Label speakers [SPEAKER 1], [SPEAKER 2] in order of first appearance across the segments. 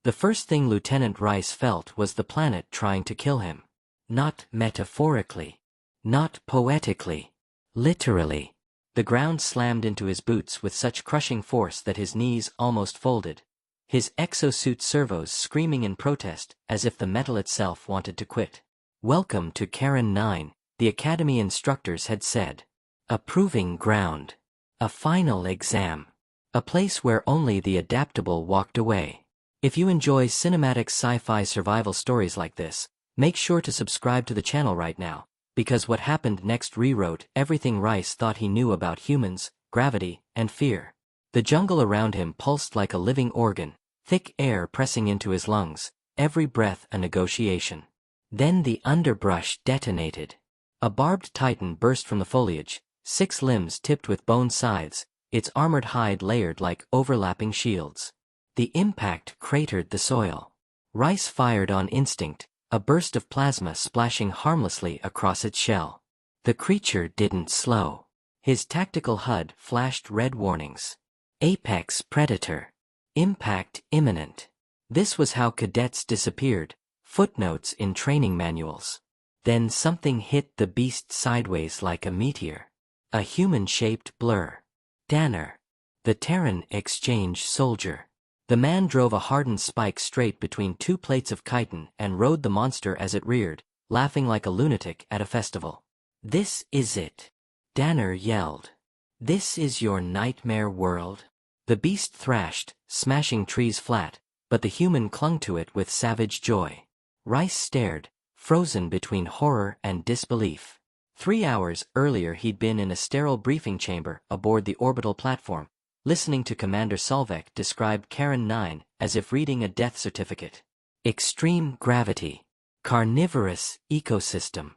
[SPEAKER 1] The first thing Lieutenant Rice felt was the planet trying to kill him. Not metaphorically. Not poetically. Literally. The ground slammed into his boots with such crushing force that his knees almost folded, his exosuit servos screaming in protest as if the metal itself wanted to quit. "Welcome to Karen 9, the Academy instructors had said. A proving ground. A final exam. A place where only the adaptable walked away." If you enjoy cinematic sci-fi survival stories like this, make sure to subscribe to the channel right now, because what happened next rewrote everything Rice thought he knew about humans, gravity, and fear. The jungle around him pulsed like a living organ, thick air pressing into his lungs, every breath a negotiation. Then the underbrush detonated. A barbed titan burst from the foliage, 6 limbs tipped with bone scythes, its armored hide layered like overlapping shields. The impact cratered the soil. Rice fired on instinct, a burst of plasma splashing harmlessly across its shell. The creature didn't slow. His tactical HUD flashed red warnings. Apex predator. Impact imminent. This was how cadets disappeared, footnotes in training manuals. Then something hit the beast sideways like a meteor. A human-shaped blur. Danner. The Terran exchange soldier. The man drove a hardened spike straight between 2 plates of chitin and rode the monster as it reared, laughing like a lunatic at a festival. "This is it," Danner yelled. "This is your nightmare world." The beast thrashed, smashing trees flat, but the human clung to it with savage joy. Rice stared, frozen between horror and disbelief. 3 hours earlier he'd been in a sterile briefing chamber aboard the orbital platform, listening to Commander Solvek describe Karen 9 as if reading a death certificate. Extreme gravity. Carnivorous ecosystem.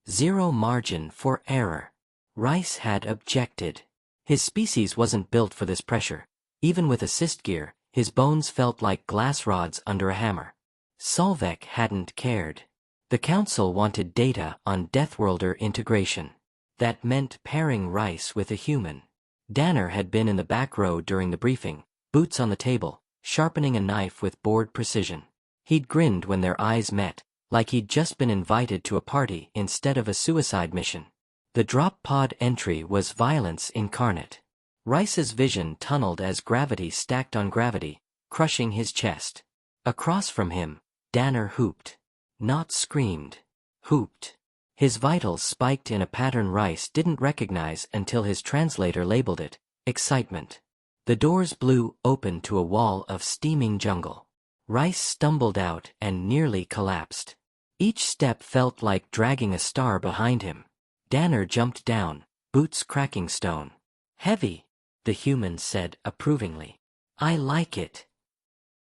[SPEAKER 1] Zero margin for error. Rice had objected. His species wasn't built for this pressure. Even with assist gear, his bones felt like glass rods under a hammer. Solvek hadn't cared. The Council wanted data on Deathworlder integration. That meant pairing Rice with a human. Danner had been in the back row during the briefing, boots on the table, sharpening a knife with bored precision. He'd grinned when their eyes met, like he'd just been invited to a party instead of a suicide mission. The drop pod entry was violence incarnate. Rice's vision tunneled as gravity stacked on gravity, crushing his chest. Across from him, Danner hooped. Not screamed. Hooped. His vitals spiked in a pattern Rice didn't recognize until his translator labeled it, excitement. The doors blew open to a wall of steaming jungle. Rice stumbled out and nearly collapsed. Each step felt like dragging a star behind him. Danner jumped down, boots cracking stone. "Heavy," the human said approvingly. "I like it."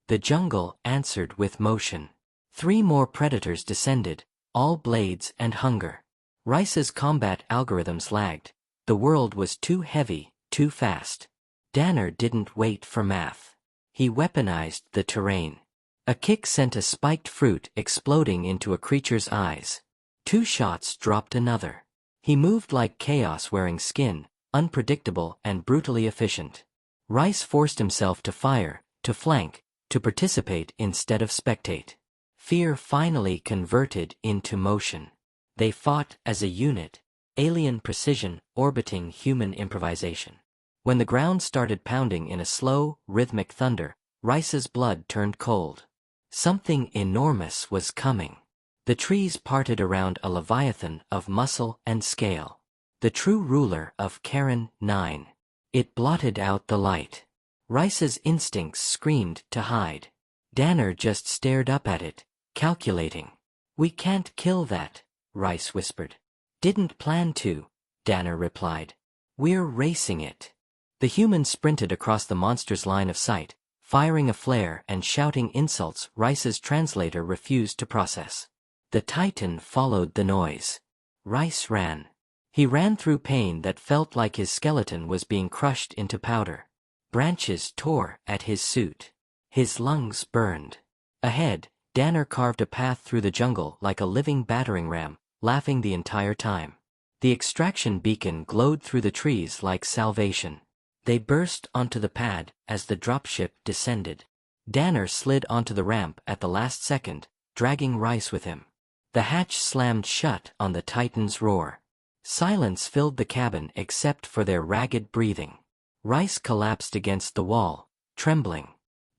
[SPEAKER 1] The jungle answered with motion. 3 more predators descended, all blades and hunger. Rice's combat algorithms lagged. The world was too heavy, too fast. Danner didn't wait for math. He weaponized the terrain. A kick sent a spiked fruit exploding into a creature's eyes. 2 shots dropped another. He moved like chaos wearing skin, unpredictable and brutally efficient. Rice forced himself to fire, to flank, to participate instead of spectate. Fear finally converted into motion. They fought as a unit, alien precision orbiting human improvisation. When the ground started pounding in a slow, rhythmic thunder, Rice's blood turned cold. Something enormous was coming. The trees parted around a leviathan of muscle and scale. The true ruler of Karen 9. It blotted out the light. Rice's instincts screamed to hide. Danner just stared up at it, calculating. "We can't kill that," Rice whispered. "Didn't plan to," Danner replied. "We're racing it." The human sprinted across the monster's line of sight, firing a flare and shouting insults Rice's translator refused to process. The Titan followed the noise. Rice ran. He ran through pain that felt like his skeleton was being crushed into powder. Branches tore at his suit. His lungs burned. Ahead, Danner carved a path through the jungle like a living battering ram, laughing the entire time. The extraction beacon glowed through the trees like salvation. They burst onto the pad as the dropship descended. Danner slid onto the ramp at the last second, dragging Rice with him. The hatch slammed shut on the Titan's roar. Silence filled the cabin except for their ragged breathing. Rice collapsed against the wall, trembling.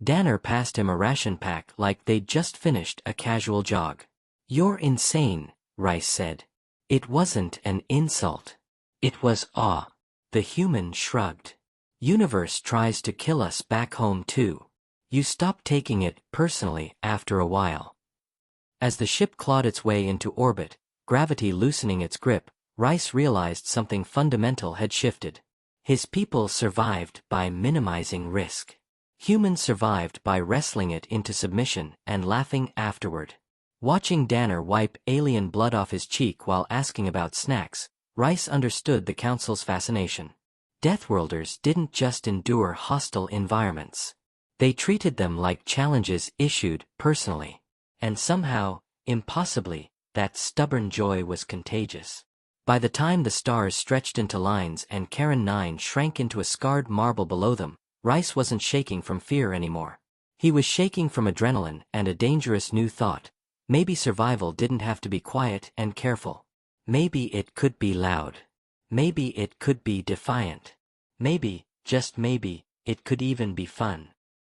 [SPEAKER 1] Danner passed him a ration pack like they'd just finished a casual jog. "You're insane," Rice said. It wasn't an insult. It was awe. The human shrugged. "Universe tries to kill us back home too. You stop taking it personally after a while." As the ship clawed its way into orbit, gravity loosening its grip, Rice realized something fundamental had shifted. His people survived by minimizing risk. Humans survived by wrestling it into submission and laughing afterward. Watching Danner wipe alien blood off his cheek while asking about snacks, Rice understood the Council's fascination. Deathworlders didn't just endure hostile environments. They treated them like challenges issued personally. And somehow, impossibly, that stubborn joy was contagious. By the time the stars stretched into lines and Karen 9 shrank into a scarred marble below them, Rice wasn't shaking from fear anymore. He was shaking from adrenaline and a dangerous new thought. Maybe survival didn't have to be quiet and careful. Maybe it could be loud. Maybe it could be defiant. Maybe, just maybe, it could even be fun.